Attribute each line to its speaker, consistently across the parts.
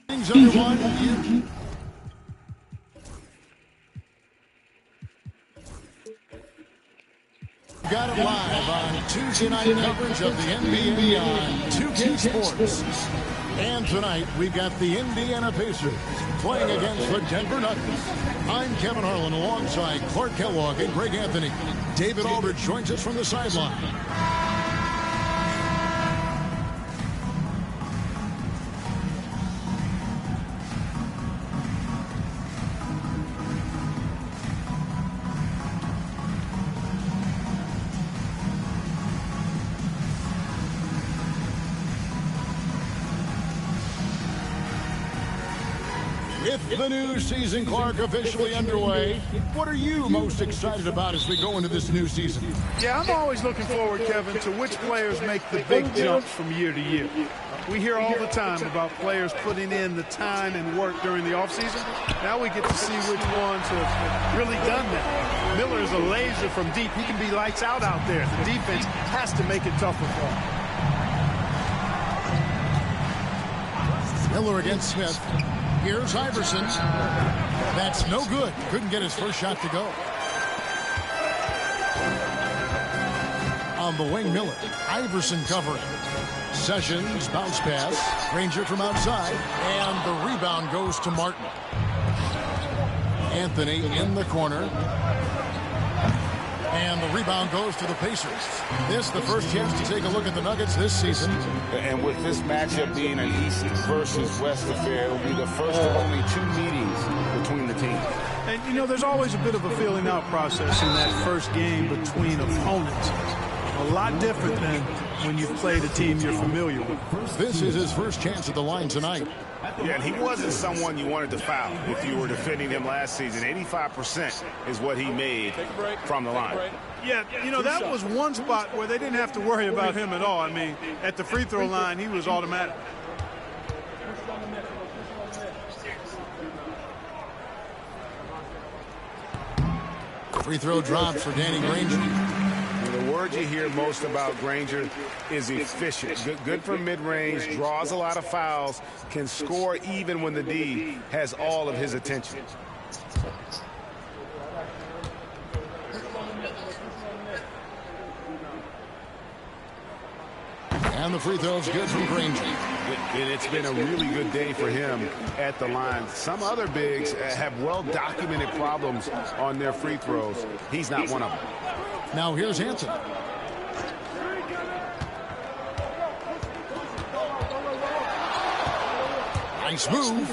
Speaker 1: Things underway. Got it live on Tuesday night coverage of the NBA on 2K Sports. And tonight, we've got the Indiana Pacers playing against the Denver Nuggets. I'm Kevin Harlan alongside Clark Kellogg and Greg Anthony. David Aldridge joins us from the sideline. With the new season, Clark, officially underway, what are you most excited about as we go into this new season?
Speaker 2: Yeah, I'm always looking forward, Kevin, to which players make the big jumps from year to year. We hear all the time about players putting in the time and work during the offseason. Now we get to see which ones have really done that. Miller is a laser from deep. He can be lights out there. The defense has to make it tougher for him.
Speaker 1: Miller against Smith. Here's Iverson. That's no good. Couldn't get his first shot to go. On the wing, Miller. Iverson covering. Sessions, bounce pass. Granger from outside. And the rebound goes to Martin. Anthony in the corner. And the rebound goes to the Pacers. This the first chance to take a look at the Nuggets this season.
Speaker 3: And with this matchup being an East versus West affair, it will be the first of only 2 meetings between the teams.
Speaker 2: And, you know, there's always a bit of a feeling out process in that first game between opponents. A lot different than when you've played a team you're familiar with.
Speaker 1: This is his first chance at the line tonight.
Speaker 3: Yeah, and he wasn't someone you wanted to foul if you were defending him last season. 85% is what he made from the line.
Speaker 2: Yeah, you know, that was one spot where they didn't have to worry about him at all. I mean, at the free throw line, he was automatic.
Speaker 1: Free throw drops for Danny Granger.
Speaker 3: The word you hear most about Granger is efficient. Good from mid-range, draws a lot of fouls, can score even when the D has all of his attention.
Speaker 1: And the free throw is good from Granger.
Speaker 3: And it's been a really good day for him at the line. Some other bigs have well-documented problems on their free throws. He's not one of them.
Speaker 1: Now here's Anthony. Nice move.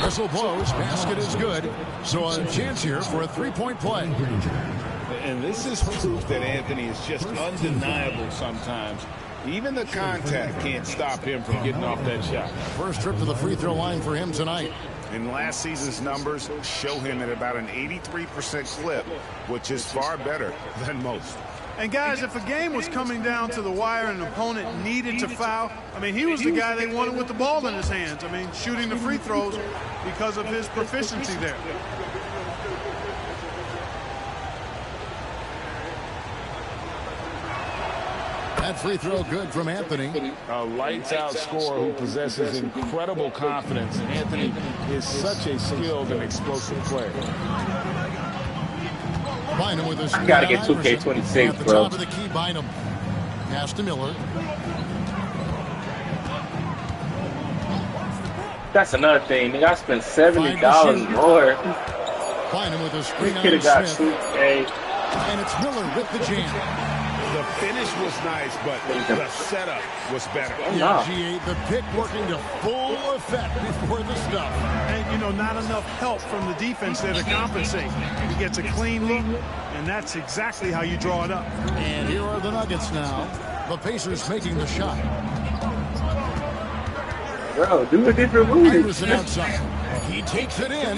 Speaker 1: Whistle blows. Basket is good. So a chance here for a three-point play.
Speaker 3: And this is proof that Anthony is just undeniable sometimes. Even the contact can't stop him from getting off that shot.
Speaker 1: First trip to the free throw line for him tonight.
Speaker 3: And last season's numbers show him at about an 83% clip, which is far better than most.
Speaker 2: And guys, if a game was coming down to the wire and an opponent needed to foul, I mean, he was the guy they wanted with the ball in his hands. I mean, shooting the free throws because of his proficiency there.
Speaker 1: That free throw good from Anthony.
Speaker 3: A lights-out scorer who possesses incredible confidence. Anthony is such a skilled and explosive player.
Speaker 1: Bynum with his
Speaker 4: I gotta get 2K26,
Speaker 1: at the
Speaker 4: bro.
Speaker 1: top of the key, Bynum. Pass to Miller.
Speaker 4: That's another thing. Nigga, I spent $70 more.
Speaker 1: Bynum with a screen
Speaker 4: Could have got
Speaker 1: on Smith.
Speaker 4: 2K.
Speaker 1: And it's Miller with the jam.
Speaker 3: The finish was nice, but the setup was better.
Speaker 1: Yeah, G8, the pick working to full effect before the stuff.
Speaker 2: And, you know, not enough help from the defense there to compensate. He gets a clean look, and that's exactly how you draw it up.
Speaker 1: And here are the Nuggets now. The Pacers making the shot.
Speaker 4: Bro, do a different move.
Speaker 1: Iverson outside. He takes it in.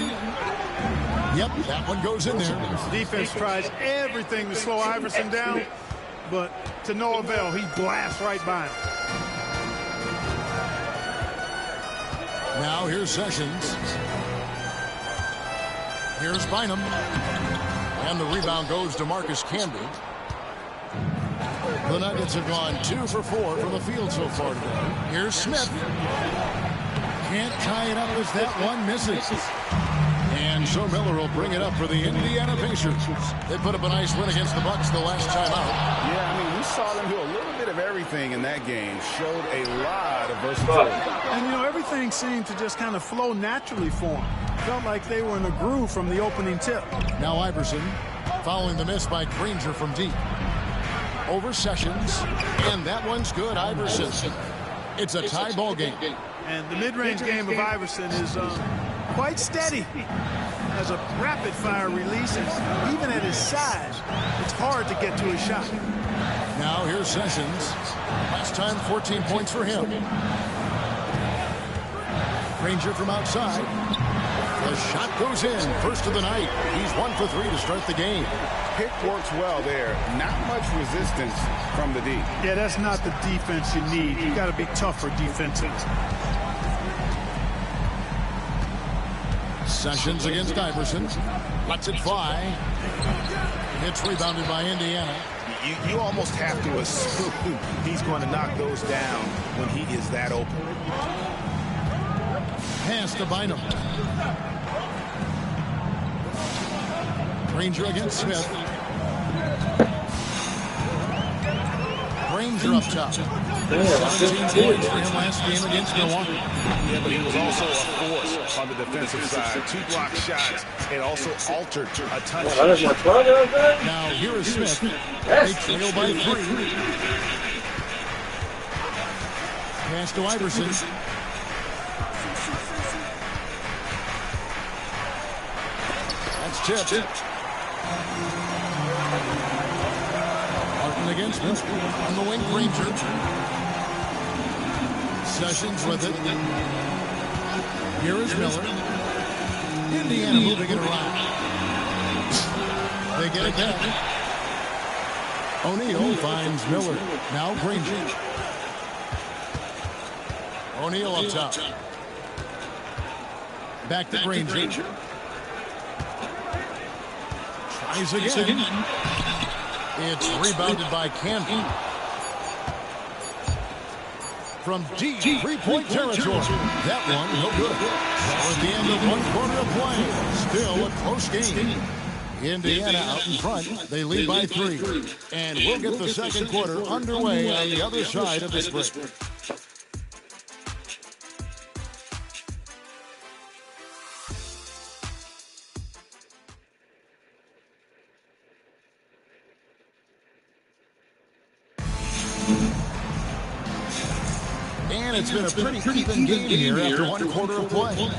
Speaker 1: Yep, that one goes in there.
Speaker 2: Defense tries everything to slow Iverson down, but to no avail. He blasts right by him.
Speaker 1: Now here's Sessions. Here's Bynum. And the rebound goes to Marcus Camby. The Nuggets have gone 2 for 4 from the field so far today. Here's Smith. Can't tie it up as that one misses. And so Miller will bring it up for the Indiana Pacers. They put up a nice win against the Bucks the last time out.
Speaker 3: Yeah, I mean, we saw them do a little bit of everything in that game. Showed a lot of versatility.
Speaker 2: And, you know, everything seemed to just kind of flow naturally for them. Felt like they were in a groove from the opening tip.
Speaker 1: Now Iverson following the miss by Granger from deep. Over Sessions. And that one's good, Iverson. It's a tie ball game.
Speaker 2: And the mid-range game of Iverson is quite steady. Has a rapid-fire release, and even at his size, it's hard to get to his shot.
Speaker 1: Now here's Sessions. Last time, 14 points for him. Granger from outside. The shot goes in. First of the night. He's 1 for 3 to start the game.
Speaker 3: Pick works well there. Not much resistance from the D.
Speaker 2: Yeah, that's not the defense you need. You got to be tougher defensively.
Speaker 1: Sessions against Iverson. Lets it fly. It's rebounded by Indiana.
Speaker 3: You almost have to assume he's going to knock those down when he is that open.
Speaker 1: Pass to Bynum. Granger against Smith. Granger up top. 17 points for him last game against Milwaukee.
Speaker 3: Yeah, but he was also a force on the defensive side. 2 block shots and also altered a touch.
Speaker 1: Now here is Smith. They trail by 3. Pass to Iverson. That's tipped. Martin against Smith. On the wing, Granger. Sessions with it. Here is Miller. Indiana moving it around. They get it back. O'Neal finds Miller. Now Granger. O'Neal up top. Back to Granger. Tries again. It's rebounded by Campbell. From deep three-point territory. That one, no good. So at the end of 1 quarter of play, still a close game. Indiana out in front. They lead by 3. And we'll get the second quarter underway on the other side of this break. And it's been a pretty even game here after 1 quarter of play.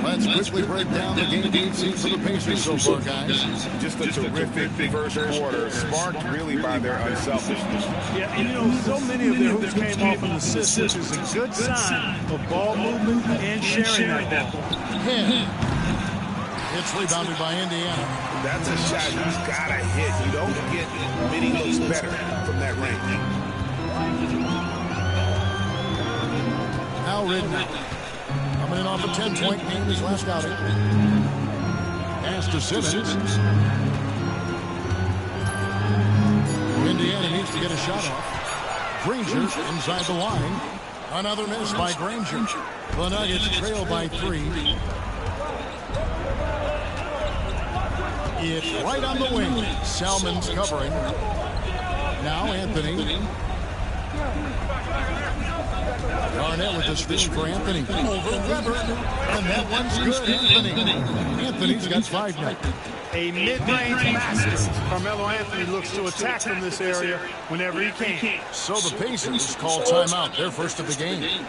Speaker 1: Let's quickly break down the game we've seen for the Pacers so far, guys.
Speaker 3: Just a terrific first quarter, sparked really by their unselfishness.
Speaker 2: Yeah, and you know, so many of their hoops came off an assist, which is a good sign of ball movement and sharing that ball.
Speaker 1: It's rebounded by Indiana.
Speaker 3: That's a shot he's got to hit. You don't get many looks better from that range.
Speaker 1: Now Ridnour. Coming in off a 10-point game his last outing. Pass to Simmons. Indiana needs to get a shot off. Granger inside the line. Another miss by Granger. The Nuggets trail by 3. It's right on the wing. Salmon's covering. Now Anthony. Garnett with the screen for Anthony. Over Weber. And that one's good, Anthony. Anthony's got 5 now.
Speaker 2: A mid-range master. Carmelo Anthony looks to attack from this area whenever he can.
Speaker 1: So the Pacers call timeout. Their first of the game.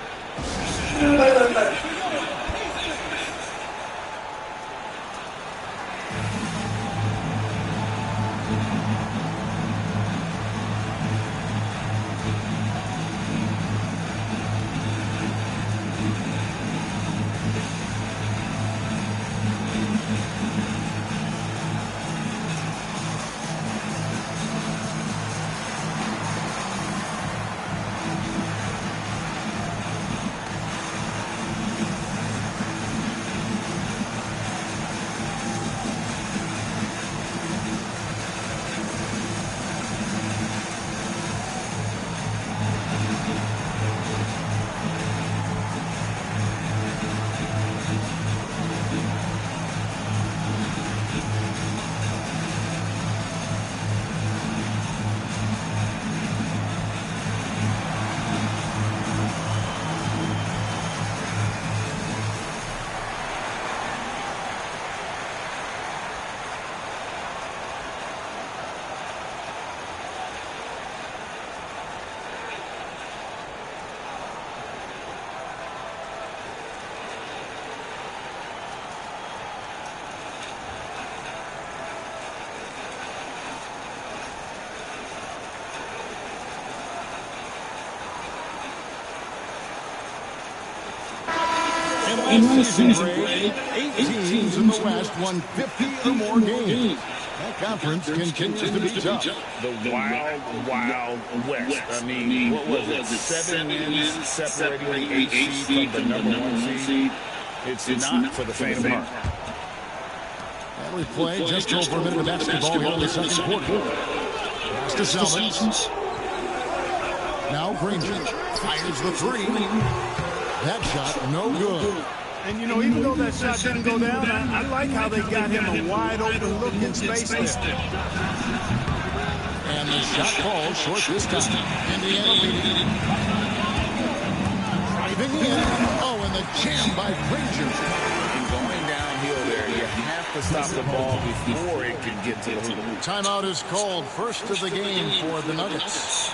Speaker 1: last season, Greg, 8 teams in the West won 50 or more games. That conference continues to be tough.
Speaker 3: The wild, wild West. I mean, what was it? 7 wins separating the 8 seed from the number 1 seed. It's not for the faint of heart.
Speaker 1: And we play just over a minute of basketball here in the second quarter. Pass to Selmans. Now Granger fires the three. That shot, no good.
Speaker 2: And, you know, even though that shot didn't go down, I like how they got him a wide-open look in space there.
Speaker 1: And the shot falls short this time. Indiana leading. Driving in. Oh, and the jam by Granger.
Speaker 3: And going downhill there, you have to stop the ball before it can get to the hoop.
Speaker 1: Timeout is called. First of the game for the Nuggets.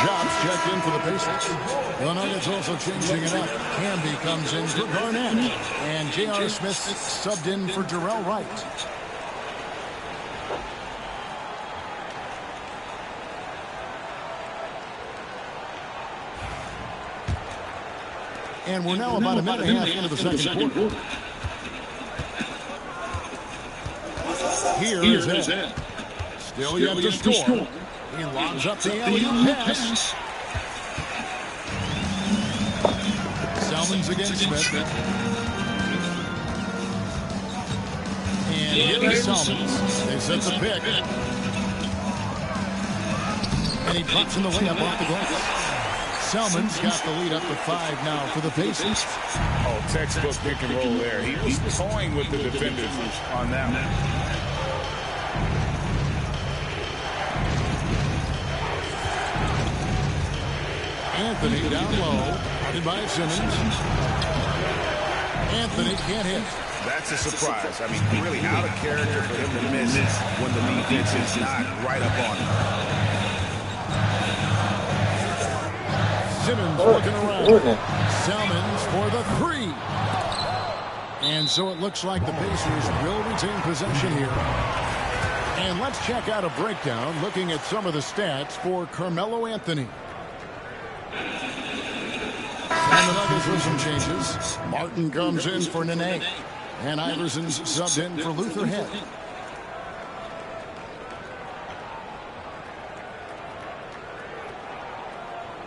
Speaker 1: Jobs checked in for the Pacers. The Nuggets also changing it up. Camby comes in for Garnett. And J.R. Smith subbed in for Jarrell Wright. And we're now about a minute and a half into the second quarter. Here is Ed. Still yet to score. He lobs up the alley-oop pass. Selmans against Smith. And here's Selmans. They set the pick. And he drops in the layup off the glass. Selmans got the lead up to 5 now for the Pacers.
Speaker 3: Oh, textbook pick and roll there. He was toying with the defenders on that one.
Speaker 1: Anthony down low, guarded by Simmons. Anthony can't hit.
Speaker 3: That's a surprise. I mean, really out of character for him to miss when the defense is not right up on him.
Speaker 1: Simmons looking around. Selmans for the three. And so it looks like the Pacers will retain possession here. And let's check out a breakdown looking at some of the stats for Carmelo Anthony. And the Nuggets with some changes. Martin comes in for Nene. And Iverson's subbed in for Luther Head.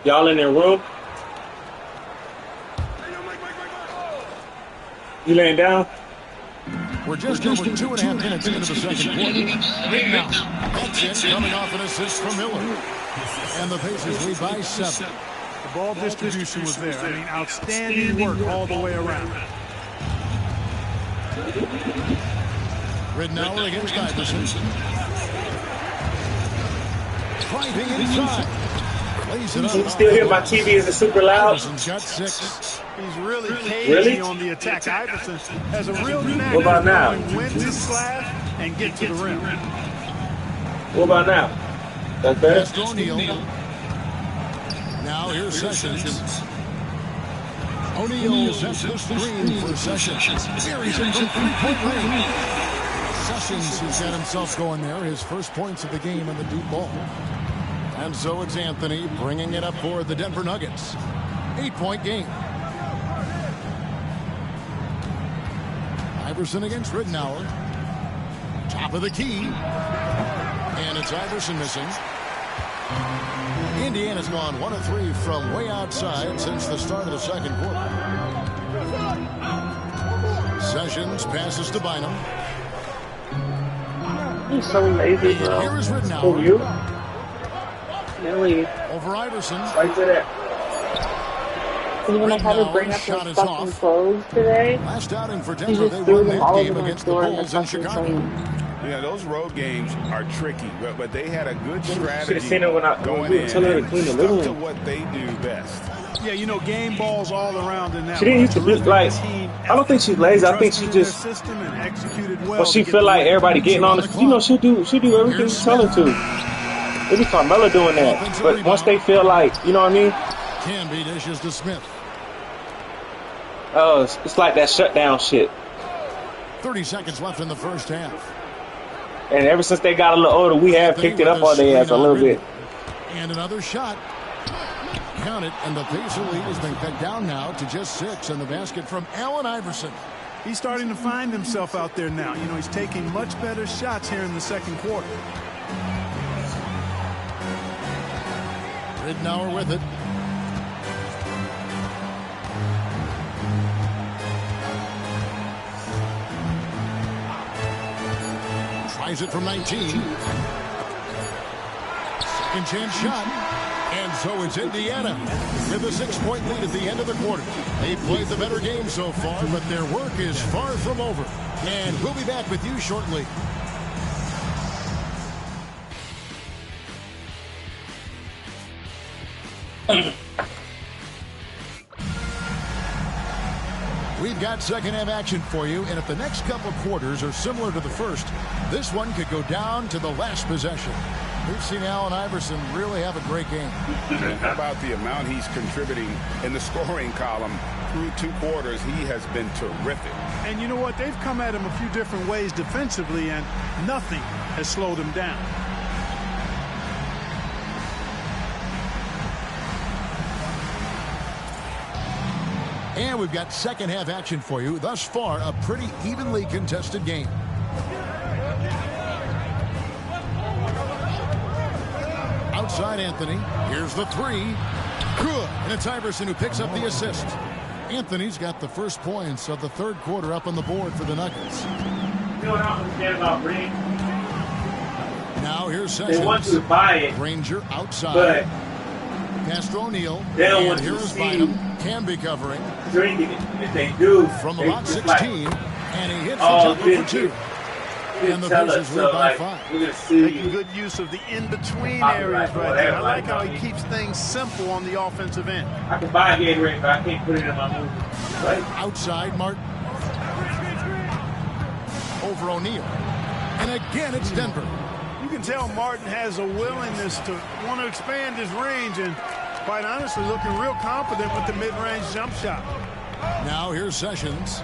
Speaker 4: Y'all in their room? You laying down?
Speaker 1: We're just over 2.5 minutes into the second quarter. Right now, that's it, coming off an assist from Miller. And the Pacers lead by 7.
Speaker 2: The ball distribution was there. I mean, outstanding work all the way around.
Speaker 1: Ridnour against Iverson. Driving inside. Lays it up.
Speaker 4: Can you still hear my TV? Is it super loud?
Speaker 1: Iverson's got 6.
Speaker 2: He's really cagey on the attack. Iverson has a real knack
Speaker 4: What about now?
Speaker 2: knowing when to slash and get to the rim.
Speaker 4: What about now? That's better?
Speaker 1: That's O'Neal. Now here's Sessions. O'Neal sets the screen for Sessions. Buries it from three-point range. Sessions, who's got himself going there, his first points of the game on the deep ball. And so it's Anthony bringing it up for the Denver Nuggets. 8-point game. Iverson against Ridnour. Top of the key. And it's Iverson missing. Indiana's gone 1 of 3 from way outside since the start of the second quarter. Sessions passes to Bynum.
Speaker 4: He's so lazy, bro.
Speaker 1: Here is
Speaker 4: Who,
Speaker 1: Ridnour.
Speaker 4: you? Really?
Speaker 1: Over Iverson.
Speaker 4: Right to that.
Speaker 5: Even when I had to bring up
Speaker 1: Shot
Speaker 5: my
Speaker 1: is
Speaker 5: fucking
Speaker 1: off.
Speaker 5: clothes today,
Speaker 1: Last outing for
Speaker 5: he
Speaker 1: Denver,
Speaker 5: just
Speaker 1: they
Speaker 5: threw
Speaker 1: won
Speaker 5: them
Speaker 1: that
Speaker 5: all
Speaker 1: game
Speaker 5: over my
Speaker 1: against the
Speaker 5: floor in the
Speaker 1: Bulls in
Speaker 5: fucking
Speaker 1: Chicago.
Speaker 5: train.
Speaker 3: Yeah, those road games are tricky, but they had a good strategy
Speaker 4: Should've seen it when
Speaker 3: going
Speaker 4: we
Speaker 3: in
Speaker 4: were telling her to
Speaker 3: and
Speaker 4: clean the
Speaker 3: stuck
Speaker 4: living
Speaker 3: to
Speaker 4: room.
Speaker 3: what they do best.
Speaker 2: Yeah, you know, game balls all around in that
Speaker 4: She didn't
Speaker 2: one.
Speaker 4: used to be
Speaker 2: Terrific
Speaker 4: like.
Speaker 2: team
Speaker 4: I don't think she's lazy. I think
Speaker 2: trusted
Speaker 4: she
Speaker 2: in their
Speaker 4: just.
Speaker 2: system and executed well
Speaker 4: Well, she
Speaker 2: to get
Speaker 4: feel
Speaker 2: the
Speaker 4: like
Speaker 2: win.
Speaker 4: everybody getting on the. You know, she'll do everything you tell her to. Maybe Carmella doing that, but once they feel like, you know what I mean?
Speaker 1: Canby dishes to Smith.
Speaker 4: Oh, it's like that shutdown shit.
Speaker 1: 30 seconds left in the first half.
Speaker 4: And ever since they got a little older, we have picked it up on their ass a little bit.
Speaker 1: And another shot. Count it, and the Pacer lead has been cut down now to just 6, and the basket from Allen Iverson.
Speaker 2: He's starting to find himself out there now. You know, he's taking much better shots here in the second quarter.
Speaker 1: Ridnour with it. Tries it from 19. Second chance shot. And so it's Indiana with a 6-point lead at the end of the quarter. They've played the better game so far, but their work is far from over. And we'll be back with you shortly. We've got second half action for you, and if the next couple of quarters are similar to the first, this one could go down to the last possession. We've seen Allen Iverson really have a great game.
Speaker 3: How about the amount he's contributing in the scoring column through 2 quarters? He has been terrific.
Speaker 2: And you know what? They've come at him a few different ways defensively, and nothing has slowed him down.
Speaker 1: And we've got second half action for you. Thus far, a pretty evenly contested game. Outside Anthony. Here's the 3. Good. And it's Iverson who picks up the assist. Anthony's got the first points of the third quarter up on the board for the Nuggets.
Speaker 4: You know what I don't understand about Green?
Speaker 1: Now here's
Speaker 4: They want you
Speaker 1: Sessions.
Speaker 4: to buy it,
Speaker 1: Granger outside.
Speaker 4: but
Speaker 1: Pass to O'Neal.
Speaker 4: They don't
Speaker 1: And
Speaker 4: want you
Speaker 1: here
Speaker 4: to
Speaker 1: is
Speaker 4: see-
Speaker 1: Bynum. Can be covering
Speaker 4: drinking it. If they do,
Speaker 1: from
Speaker 4: they
Speaker 1: about
Speaker 4: just
Speaker 1: 16.
Speaker 4: like,
Speaker 1: And he hits the
Speaker 4: oh,
Speaker 1: jumper for
Speaker 4: didn't
Speaker 1: 2.
Speaker 4: you?
Speaker 1: And the
Speaker 4: Tell us,
Speaker 1: Pacers
Speaker 4: so,
Speaker 1: lead by
Speaker 4: like,
Speaker 1: 5.
Speaker 4: we're gonna see
Speaker 2: Making
Speaker 4: you.
Speaker 2: good use of the in-between
Speaker 4: Copyright,
Speaker 2: areas right
Speaker 4: whatever,
Speaker 2: there. I like how
Speaker 4: like,
Speaker 2: he keeps things simple on the offensive end.
Speaker 4: I can buy a Gatorade, but I can't put it in my movie. Right?
Speaker 1: Outside Martin. Over O'Neal. And again, it's Denver.
Speaker 2: You can tell Martin has a willingness to want to expand his range and, quite honestly, looking real confident with the mid-range jump shot.
Speaker 1: Now here's Sessions.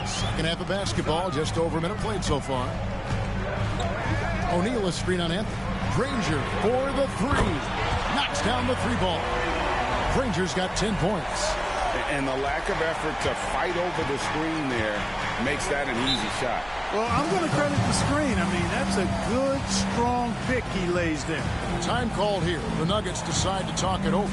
Speaker 1: Second half of basketball, just over a minute played so far. O'Neal a screen on Anthony. Granger for the 3. Knocks down the 3 ball. Granger's got 10 points.
Speaker 3: And the lack of effort to fight over the screen there makes that an easy shot.
Speaker 2: Well, I'm going to credit the screen. I mean, that's a good, strong pick he lays there.
Speaker 1: Time called here. The Nuggets decide to talk it over.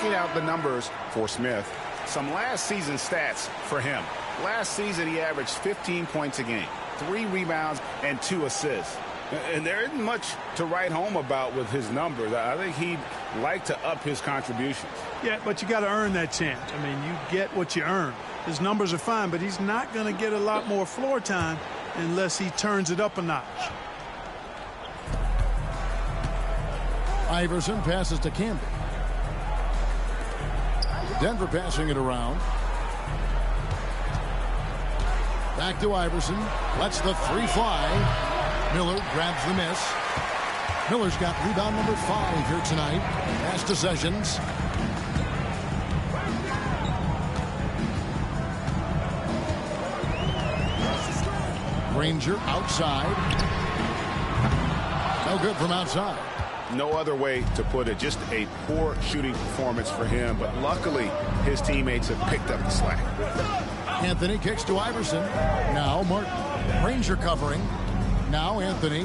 Speaker 3: checking out the numbers for Smith. Some last season stats for him. Last season, he averaged 15 points a game, 3 rebounds, and 2 assists. And there isn't much to write home about with his numbers. I think he'd like to up his contributions.
Speaker 2: Yeah, but you got to earn that chance. I mean, you get what you earn. His numbers are fine, but he's not going to get a lot more floor time unless he turns it up a notch.
Speaker 1: Iverson passes to Camden. Denver passing it around. Back to Iverson. Lets the 3 fly. Miller grabs the miss. Miller's got rebound number 5 here tonight. Pass to Sessions. Granger outside. No good from outside.
Speaker 3: No other way to put it. Just a poor shooting performance for him. But luckily, his teammates have picked up the slack.
Speaker 1: Anthony kicks to Iverson. Now Martin. Granger covering. Now Anthony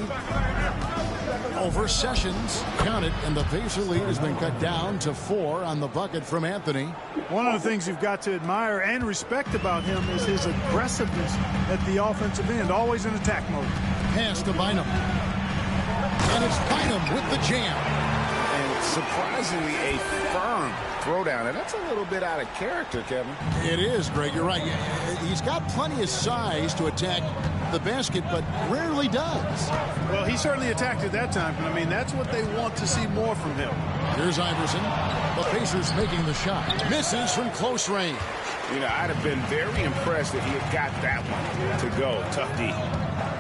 Speaker 1: over Sessions. Count it, and the Pacer lead has been cut down to 4 on the bucket from Anthony.
Speaker 2: One of the things you've got to admire and respect about him is his aggressiveness at the offensive end, always in attack mode.
Speaker 1: Pass to Bynum. And it's Bynum with the jam.
Speaker 3: And surprisingly, a firm throwdown. And that's a little bit out of character, Kevin.
Speaker 1: It is, Greg. You're right. He's got plenty of size to attack the basket, but rarely does.
Speaker 2: Well, he certainly attacked it that time. I mean, that's what they want to see more from him.
Speaker 1: Here's Iverson. The Pacers making the shot. Misses from close range.
Speaker 3: You know, I'd have been very impressed if he had got that one to go. Tough D.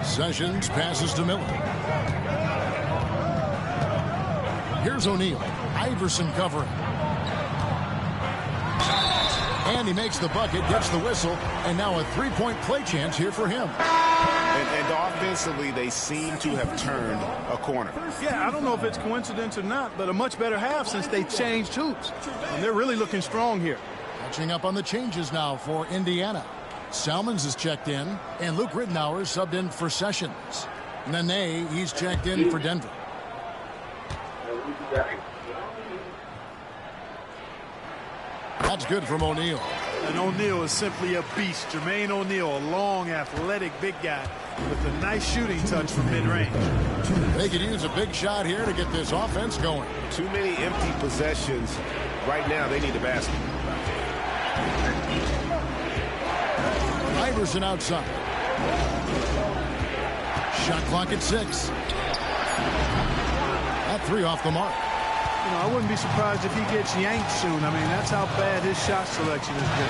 Speaker 1: Sessions passes to Miller. Here's O'Neal. Iverson covering. And he makes the bucket, gets the whistle, and now a 3-point play chance here for him.
Speaker 3: And offensively, they seem to have turned a corner.
Speaker 2: Yeah, I don't know if it's coincidence or not, but a much better half since they changed hoops. And they're really looking strong here.
Speaker 1: Catching up on the changes now for Indiana. Salmons is checked in, and Luke Rittenauer subbed in for Sessions. Nene, he's checked in for Denver. That's good from O'Neal.
Speaker 2: And O'Neal is simply a beast. Jermaine O'Neal, a long, athletic, big guy with a nice shooting touch from mid-range.
Speaker 1: They could use a big shot here to get this offense going.
Speaker 3: Too many empty possessions. Right now, they need the basket.
Speaker 1: Iverson outside. Shot clock at 6. That 3 off the mark.
Speaker 2: You know, I wouldn't be surprised if he gets yanked soon. I mean, that's how bad his shot selection has been.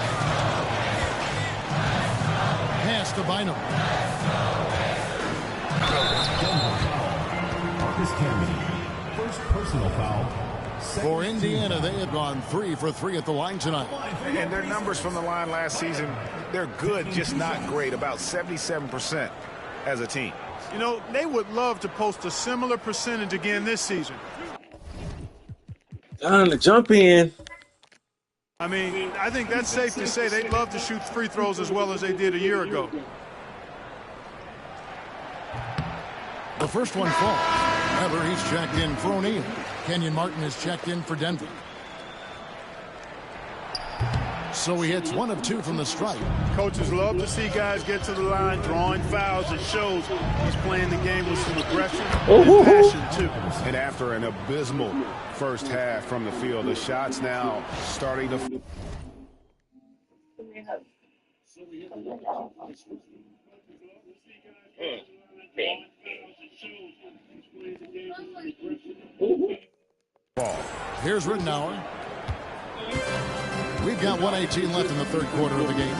Speaker 1: Pass to Bynum.
Speaker 6: Marcus Camby. First personal foul.
Speaker 1: For Indiana, they have gone 3 for 3 at the line tonight.
Speaker 3: And their numbers from the line last season, they're good, just not great. About 77% as a team.
Speaker 2: You know, they would love to post a similar percentage again this season.
Speaker 4: Time to jump in.
Speaker 2: I mean, I think that's safe to say they'd love to shoot free throws as well as they did a year ago.
Speaker 1: The first one falls. Weber, he's checked in for O'Neal. Kenyon Martin is checked in for Denver. So he hits 1 of 2 from the stripe.
Speaker 2: Coaches love to see guys get to the line, drawing fouls. It shows he's playing the game with some aggression and passion, too.
Speaker 3: And after an abysmal first half from the field, the shots now starting to...
Speaker 1: Here's Rittenauer. We've got 1:18 left in the third quarter of the game.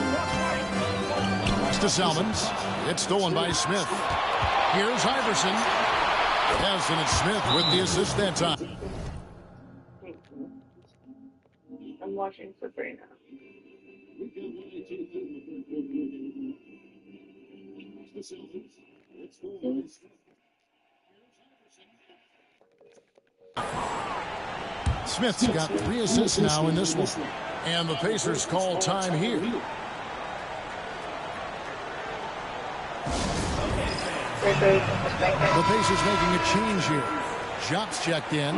Speaker 1: Pass to Salmons. It's stolen by Smith. Here's Iverson. Yes, and it's Smith with the assist that time.
Speaker 5: I'm watching Sabrina.
Speaker 1: Smith's got 3 assists now in this one. And the Pacers call time here.
Speaker 5: The
Speaker 1: The Pacers making a change here. Shots checked in.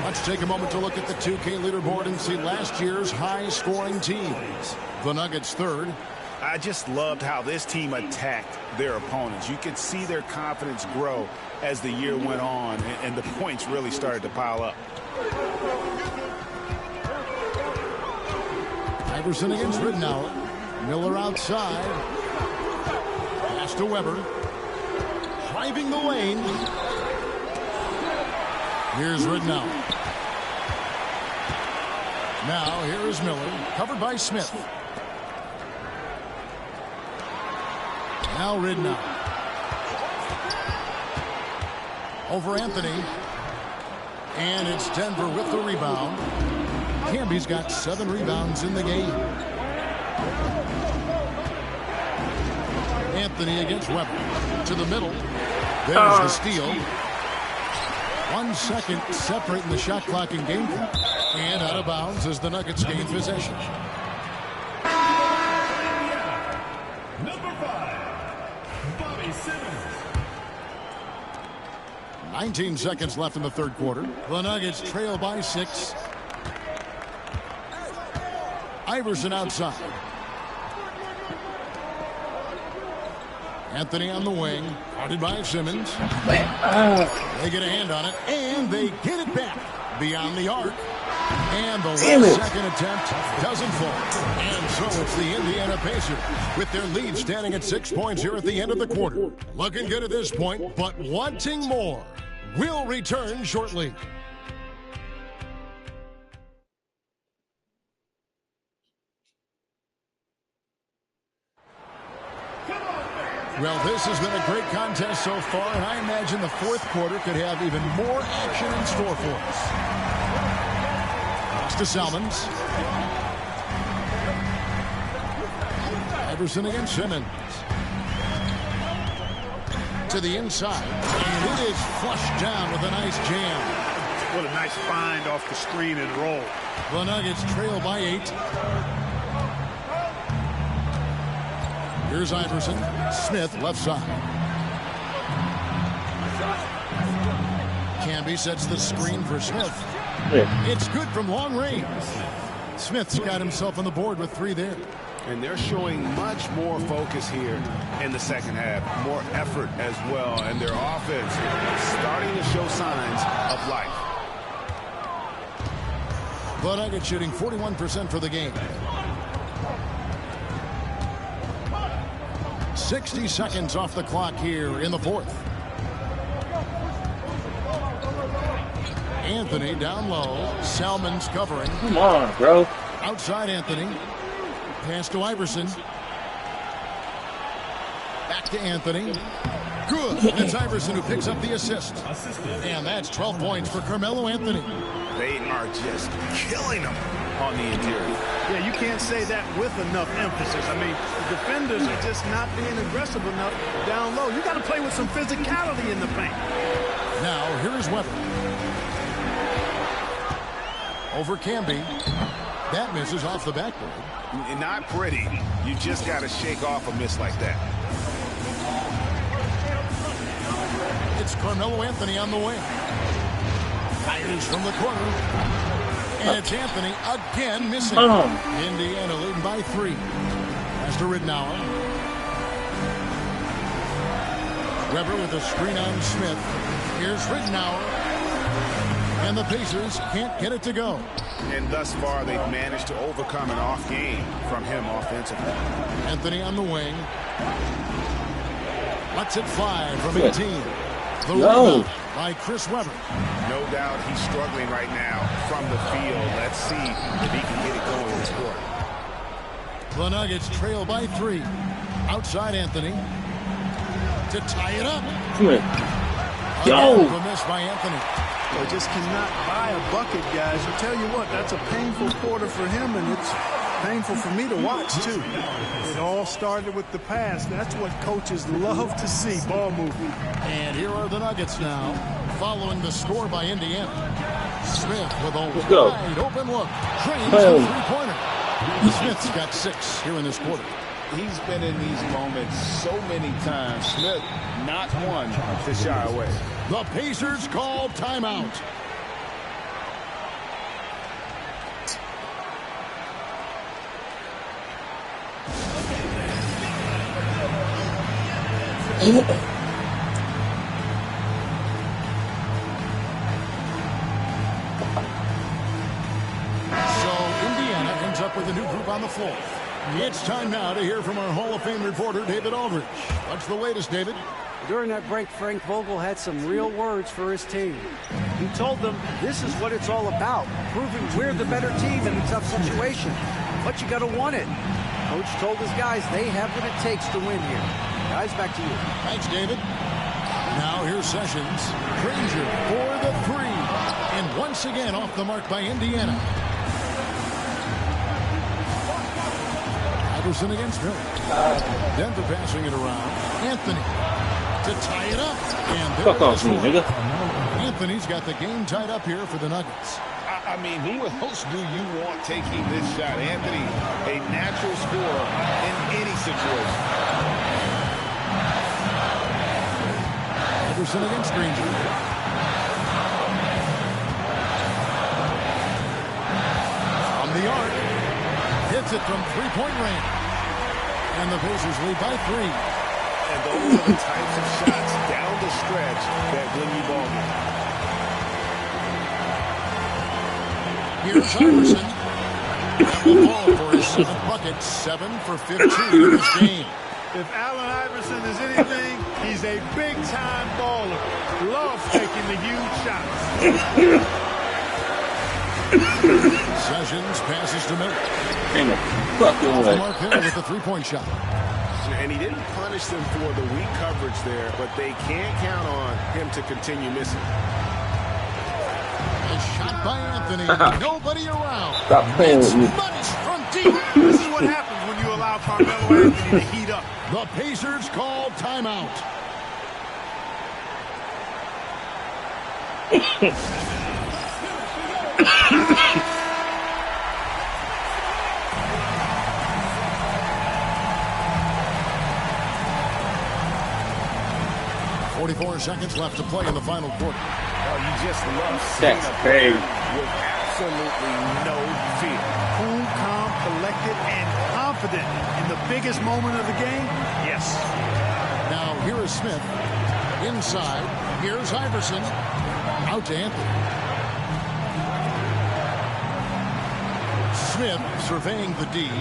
Speaker 1: Let's take a moment to look at the 2K leaderboard and see last year's high-scoring teams. The Nuggets third.
Speaker 3: I just loved how this team attacked their opponents. You could see their confidence grow as the year went on, and the points really started to pile up.
Speaker 1: Iverson against Ridnour. Miller outside. Pass to Weber. Driving the lane. Here's Ridnour. Now here is Miller, covered by Smith. Now Ridnour. Over Anthony. And it's Denver with the rebound. Camby's got 7 rebounds in the game. Anthony against Weber. To the middle. There's the steal. 1 second separating the shot clock and game clock. And out of bounds as the Nuggets gain possession.
Speaker 6: Number 5, Bobby Simmons.
Speaker 1: 19 seconds left in the third quarter. The Nuggets trail by 6. Iverson outside. Anthony on the wing. Guarded by Simmons. They get a hand on it, and they get it back beyond the arc. And the last second attempt doesn't fall. And so it's the Indiana Pacers with their lead standing at 6 points here at the end of the quarter. Looking good at this point, but wanting more. We'll return shortly. Well, this has been a great contest so far, and I imagine the fourth quarter could have even more action in store for us. Pass to Salmons. Iverson against Simmons. To the inside, and it is flushed down with a nice jam.
Speaker 2: What a nice find off the screen and roll.
Speaker 1: The Nuggets trail by 8. Here's Iverson. Smith left side. Camby sets the screen for Smith. It's good from long range. Smith's got himself on the board with 3 there.
Speaker 3: And they're showing much more focus here in the second half. More effort as well. And their offense is starting to show signs of life.
Speaker 1: The Nuggets shooting 41% for the game. 60 seconds off the clock here in the fourth. Anthony down low. Salmons covering.
Speaker 4: Come on, bro.
Speaker 1: Outside Anthony. Pass to Iverson. Back to Anthony. Good. And it's Iverson who picks up the assist. And that's 12 points for Carmelo Anthony.
Speaker 3: They are just killing them on the interior.
Speaker 2: Yeah, you can't say that with enough emphasis. I mean, the defenders are just not being aggressive enough down low. You got to play with some physicality in the paint.
Speaker 1: Now, here is Weber. Over Camby. That misses off the backboard.
Speaker 3: Not pretty. You just got to shake off a miss like that.
Speaker 1: It's Carmelo Anthony on the wing. Fires from the corner. And it's Anthony again missing. Indiana leading by 3. Pass to Ridnour. Weber with a screen on Smith. Here's Ridnour. And the Pacers can't get it to go.
Speaker 3: And thus far, they've managed to overcome an off game from him offensively.
Speaker 1: Anthony on the wing. Lets it fly from 18. The rebound by Chris Weber.
Speaker 3: No doubt he's struggling right now from the field. Let's see if he can get it going this quarter.
Speaker 1: The Nuggets trail by 3. Outside Anthony. To tie it up. A miss by Anthony.
Speaker 2: They just cannot buy a bucket, guys. I tell you what, that's a painful quarter for him, and it's painful for me to watch, too. It all started with the pass. That's what coaches love to see, ball movement.
Speaker 1: And here are the Nuggets now, following the score by Indiana. Smith with a wide open look. Drains the three-pointer. Smith's got 6 here in this quarter.
Speaker 3: He's been in these moments so many times. Smith, not one to shy away.
Speaker 1: The Pacers call timeout. Up with a new group on the floor. It's time now to hear from our Hall of Fame reporter, David Aldridge. What's the latest, David?
Speaker 7: During that break, Frank Vogel had some real words for his team. He told them this is what it's all about, proving we're the better team in a tough situation. But you got to want it. Coach told his guys they have what it takes to win here. Guys, back to you.
Speaker 1: Thanks, David. Now here's Sessions. Granger for the three. And once again off the mark by Indiana. Iverson against Miller. Denver passing it around. Anthony to tie it up. And
Speaker 4: Fuck off me, nigga.
Speaker 1: Anthony's got the game tied up here for the Nuggets.
Speaker 3: I mean, who else do you want taking this shot? Anthony, a natural scorer in any situation.
Speaker 1: Iverson against Granger. From the arc. Hits it from three-point range. And the Pacers lead by 3.
Speaker 3: And those are the types of shots down the stretch that win you ball games.
Speaker 1: Here's Iverson. That will fall for his 7th bucket. 7 for 15 in this game.
Speaker 2: If Allen Iverson is anything, he's a big-time baller. Loves taking the huge shots.
Speaker 1: Sessions passes to Miller.
Speaker 4: Ain't no fucking way.
Speaker 1: Mark there with the three-point shot.
Speaker 3: And he didn't punish them for the weak coverage there, but they can't count on him to continue missing.
Speaker 1: A shot by Anthony. Nobody around.
Speaker 4: Stop playing with me.
Speaker 1: Bunch from deep.
Speaker 2: This is what happens when you allow Carmelo Anthony to heat up.
Speaker 1: The Pacers call timeout. 44 seconds left to play in the final quarter.
Speaker 3: Oh, you just love seeing
Speaker 4: That's
Speaker 3: a
Speaker 4: crazy.
Speaker 3: player with absolutely no fear.
Speaker 2: Cool, calm, collected, and confident in the biggest moment of the game? Yes.
Speaker 1: Now here is Smith. Inside. Here's Iverson. Out to Anthony. Smith surveying the D.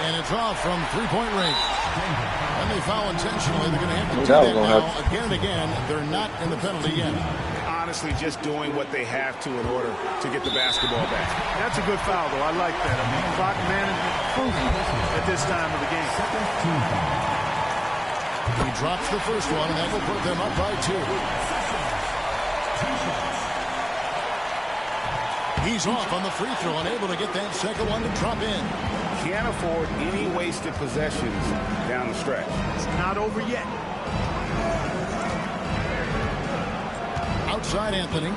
Speaker 1: And it's off from three-point range. And they foul intentionally. They're going to have to do that now again and again. They're not in the penalty yet.
Speaker 3: Honestly, just doing what they have to in order to get the basketball back.
Speaker 2: That's a good foul, though. I like that. I mean, clock management crucial at this time of the game.
Speaker 1: He drops the first one, and that will put them up by 2. He's off on the free throw, unable to get that second one to drop in.
Speaker 3: Can't afford any wasted possessions down the stretch.
Speaker 2: It's not over yet.
Speaker 1: Outside Anthony.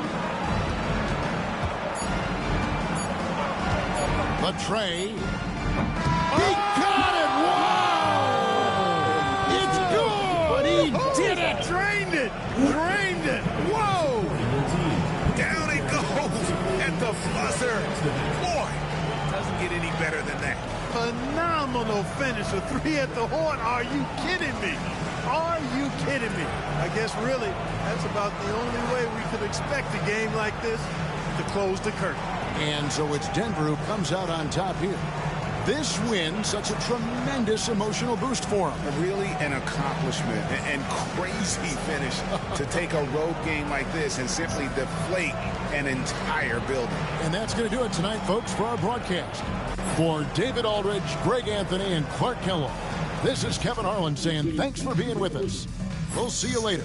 Speaker 1: But Trey. He got it! Wow! It's good!
Speaker 2: But he did it! Drained it! Drained it! Whoa!
Speaker 3: Down it goes at the buzzer. Boy, doesn't get any better than that.
Speaker 2: Phenomenal finish. A 3 at the horn. Are you kidding me? Are you kidding me? I guess really that's about the only way we could expect a game like this to close the curtain.
Speaker 1: And so it's Denver who comes out on top here. This win, such a tremendous emotional boost for them.
Speaker 3: Really an accomplishment and crazy finish to take a road game like this and simply deflate an entire building.
Speaker 1: And that's going to do it tonight, folks, for our broadcast. For David Aldridge, Greg Anthony, and Clark Kellogg, this is Kevin Harlan saying thanks for being with us. We'll see you later.